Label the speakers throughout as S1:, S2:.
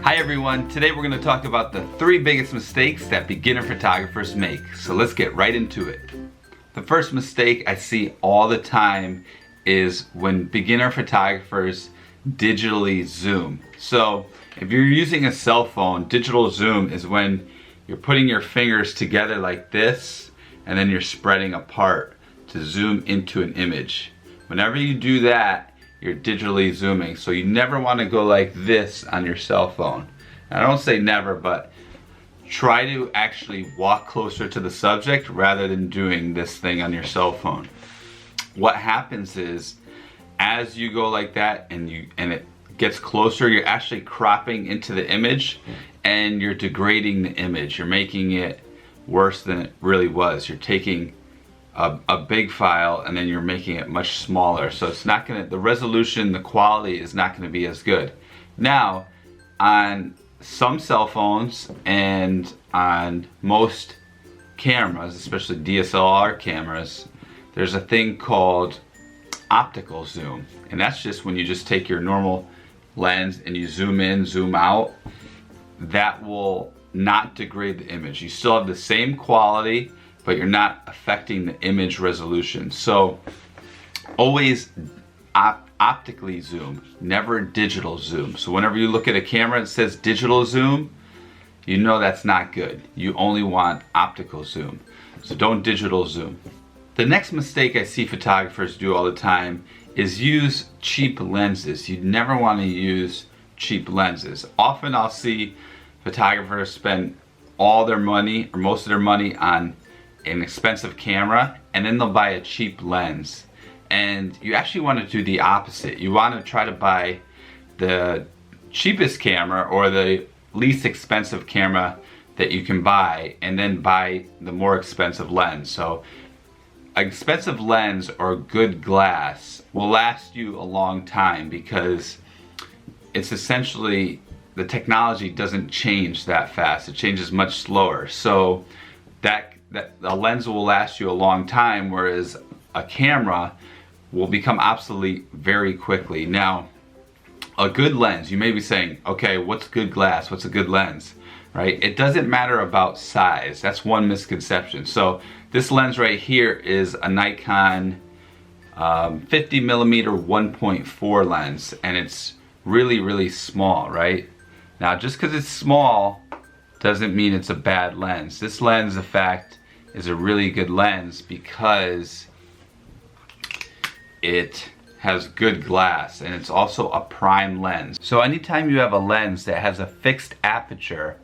S1: Hi everyone, today we're going to talk about the 3 biggest mistakes that beginner photographers make. So let's get right into it. The first mistake I see all the time is when beginner photographers digitally zoom. So if you're using a cell phone, digital zoom is when you're putting your fingers together like this and then you're spreading apart to zoom into an image. Whenever you do that, you're digitally zooming. So you never want to go like this on your cell phone. And I don't say never, but try to actually walk closer to the subject rather than doing this thing on your cell phone. What happens is, as you go like that and it gets closer, you're actually cropping into the image and you're degrading the image. You're making it worse than it really was. You're taking a big file and then you're making it much smaller, so it's not gonna, the resolution, the quality is not gonna be as good. Now, on some cell phones and on most cameras, especially DSLR cameras, there's a thing called optical zoom, and that's just when you just take your normal lens and you zoom in, zoom out. That will not degrade the image. You still have the same quality, but you're not affecting the image resolution. So always optically zoom, never digital zoom. So whenever you look at a camera that says digital zoom, you know that's not good. You only want optical zoom. So don't digital zoom. The next mistake I see photographers do all the time is use cheap lenses. You never want to use cheap lenses. Often I'll see photographers spend all their money or most of their money on an expensive camera and then they'll buy a cheap lens. And you actually want to do the opposite. You want to try to buy the cheapest camera or the least expensive camera that you can buy and then buy the more expensive lens. So an expensive lens or good glass will last you a long time because it's essentially, the technology doesn't change that fast. It changes much slower. So that a lens will last you a long time, whereas a camera will become obsolete very quickly. Now, a good lens, you may be saying, okay, what's good glass? What's a good lens, right? It doesn't matter about size. That's one misconception. So this lens right here is a Nikon 50mm 1.4 lens, and it's really, really small, right? Now, just because it's small doesn't mean it's a bad lens. This lens, in fact, is a really good lens because it has good glass and it's also a prime lens. So anytime you have a lens that has a fixed aperture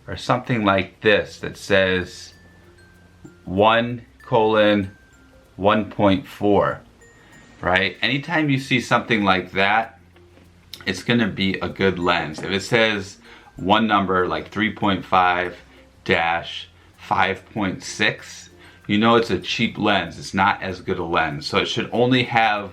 S1: or something like this that says 1:1.4, right? Anytime you see something like that, it's gonna be a good lens. If it says one number like 3.5-5.6, you know it's a cheap lens. It's not as good a lens. So it should only have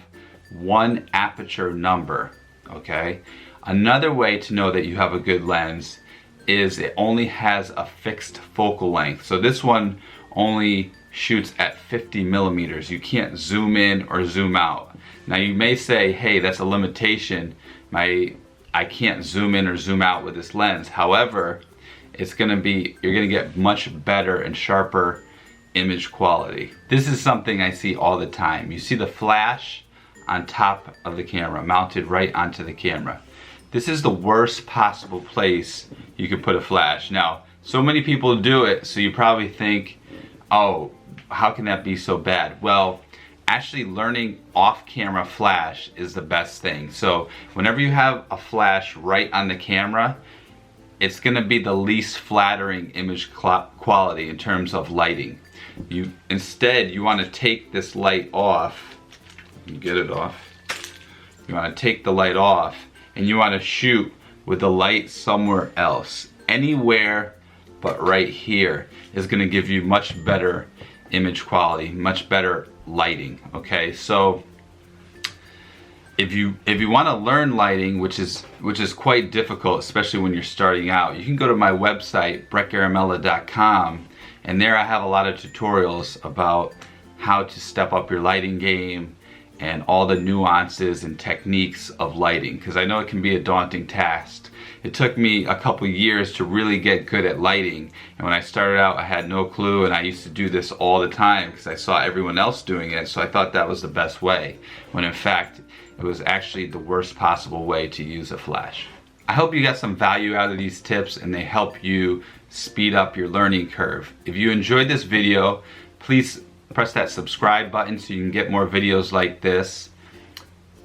S1: one aperture number, okay? Another way to know that you have a good lens is it only has a fixed focal length. So this one only shoots at 50mm. You can't zoom in or zoom out. Now you may say, hey, that's a limitation. I can't zoom in or zoom out with this lens. However, you're gonna get much better and sharper image quality. This is something I see all the time. You see the flash on top of the camera, mounted right onto the camera. This is the worst possible place you could put a flash. Now, so many people do it, so you probably think, oh, how can that be so bad? Well, actually learning off-camera flash is the best thing. So whenever you have a flash right on the camera, it's gonna be the least flattering image quality in terms of lighting. Instead, you wanna take this light off, get it off. You wanna take the light off and you wanna shoot with the light somewhere else. Anywhere but right here is gonna give you much better image quality, much better lighting, okay? So if you want to learn lighting, which is quite difficult, especially when you're starting out, you can go to my website, brettgaramella.com, and there I have a lot of tutorials about how to step up your lighting game and all the nuances and techniques of lighting, because I know it can be a daunting task. It took me a couple years to really get good at lighting, and when I started out I had no clue, and I used to do this all the time because I saw everyone else doing it, so I thought that was the best way, when in fact it was actually the worst possible way to use a flash. I hope you got some value out of these tips and they help you speed up your learning curve. If you enjoyed this video, please press that subscribe button so you can get more videos like this.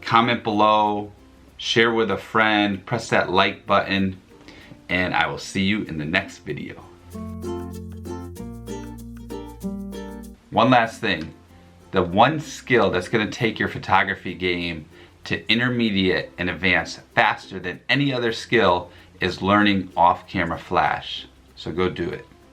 S1: Comment below, share with a friend, press that like button, and I will see you in the next video. One last thing, the one skill that's going to take your photography game to intermediate and advanced faster than any other skill is learning off-camera flash. So go do it.